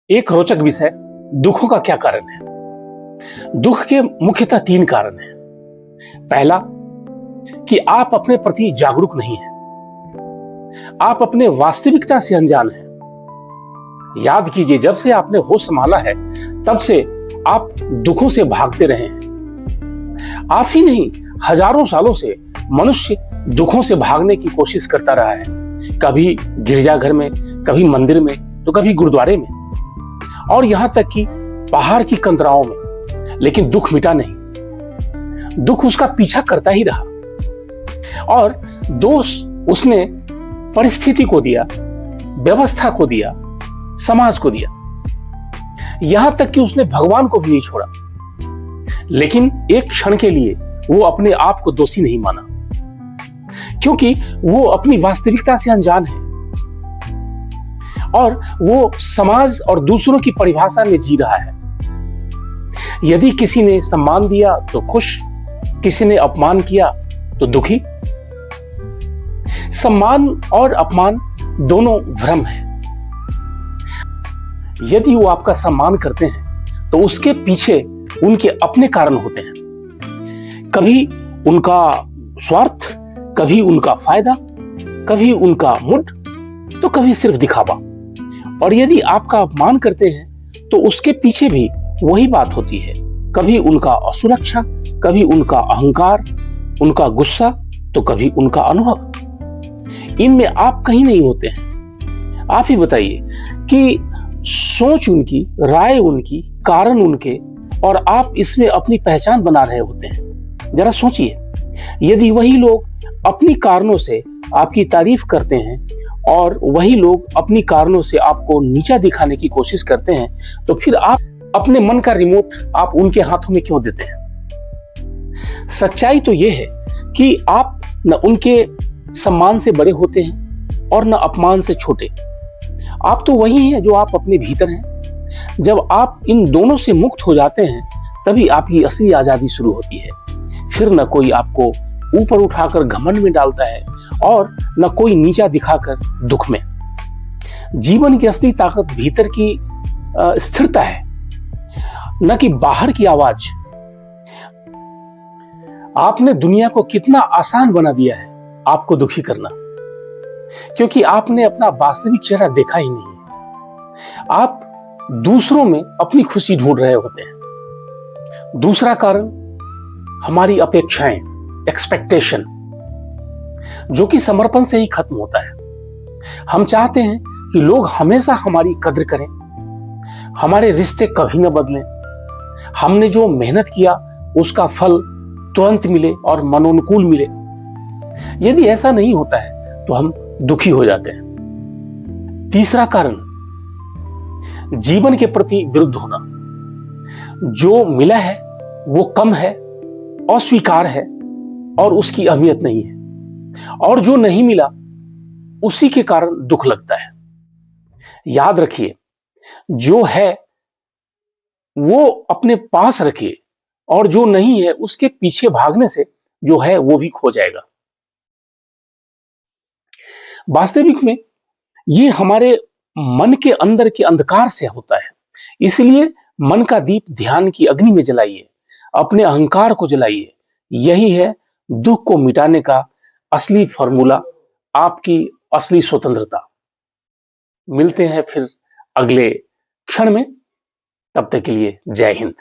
एक रोचक विषय, दुखों का क्या कारण है। दुख के मुख्यतः 3 कारण हैं। पहला, कि आप अपने प्रति जागरूक नहीं हैं, आप अपने वास्तविकता से अनजान हैं। याद कीजिए, जब से आपने होश संभाला है तब से आप दुखों से भागते रहे हैं। आप ही नहीं, हजारों सालों से मनुष्य दुखों से भागने की कोशिश करता रहा है। कभी गिरजाघर में, कभी मंदिर में, तो कभी गुरुद्वारे में, और यहां तक कि पहाड़ की कंदराओं में। लेकिन दुख मिटा नहीं, दुख उसका पीछा करता ही रहा। और दोष उसने परिस्थिति को दिया, व्यवस्था को दिया, समाज को दिया, यहां तक कि उसने भगवान को भी नहीं छोड़ा। लेकिन एक क्षण के लिए वो अपने आप को दोषी नहीं माना, क्योंकि वो अपनी वास्तविकता से अनजान है और वो समाज और दूसरों की परिभाषा में जी रहा है। यदि किसी ने सम्मान दिया तो खुश, किसी ने अपमान किया तो दुखी। सम्मान और अपमान दोनों भ्रम है। यदि वो आपका सम्मान करते हैं तो उसके पीछे उनके अपने कारण होते हैं। कभी उनका स्वार्थ, कभी उनका फायदा, कभी उनका मुड, तो कभी सिर्फ दिखावा। और यदि आपका अपमान करते हैं तो उसके पीछे भी वही बात होती है। कभी उनका असुरक्षा, कभी उनका अहंकार, उनका गुस्सा, तो कभी उनका अनुभव। इनमें आप कहीं नहीं होते हैं। आप ही बताइए कि सोच उनकी, राय उनकी, कारण उनके, और आप इसमें अपनी पहचान बना रहे होते हैं। जरा सोचिए, यदि वही लोग अपनी कारणों से आपकी तारीफ करते हैं और वही लोग अपनी कारणों से आपको नीचा दिखाने की कोशिश करते हैं, तो फिर आप अपने मन का रिमोट आप उनके हाथों में क्यों देते हैं? सच्चाई तो यह है कि आप न उनके सम्मान से बड़े होते हैं और न अपमान से छोटे। आप तो वही हैं जो आप अपने भीतर हैं। जब आप इन दोनों से मुक्त हो जाते हैं तभी आपकी असली आजादी शुरू होती है। फिर न कोई आपको ऊपर उठाकर घमंड में डालता है और न कोई नीचा दिखाकर दुख में। जीवन की असली ताकत भीतर की स्थिरता है, न कि बाहर की आवाज। आपने दुनिया को कितना आसान बना दिया है आपको दुखी करना, क्योंकि आपने अपना वास्तविक चेहरा देखा ही नहीं है। आप दूसरों में अपनी खुशी ढूंढ रहे होते हैं। दूसरा कारण, हमारी अपेक्षाएं, एक्सपेक्टेशन, जो कि समर्पण से ही खत्म होता है। हम चाहते हैं कि लोग हमेशा हमारी कद्र करें, हमारे रिश्ते कभी न बदलें, हमने जो मेहनत किया उसका फल तुरंत मिले और मनोनुकूल मिले। यदि ऐसा नहीं होता है तो हम दुखी हो जाते हैं। तीसरा कारण, जीवन के प्रति विरुद्ध होना। जो मिला है वो कम है, अस्वीकार है और उसकी अहमियत नहीं है, और जो नहीं मिला उसी के कारण दुख लगता है। याद रखिए, जो है वो अपने पास रखिए, और जो नहीं है उसके पीछे भागने से जो है वो भी खो जाएगा। वास्तविक में ये हमारे मन के अंदर के अंधकार से होता है। इसलिए मन का दीप ध्यान की अग्नि में जलाइए, अपने अहंकार को जलाइए। यही है दुख को मिटाने का असली फॉर्मूला, आपकी असली स्वतंत्रता। मिलते हैं फिर अगले क्षण में। तब तक के लिए जय हिंद।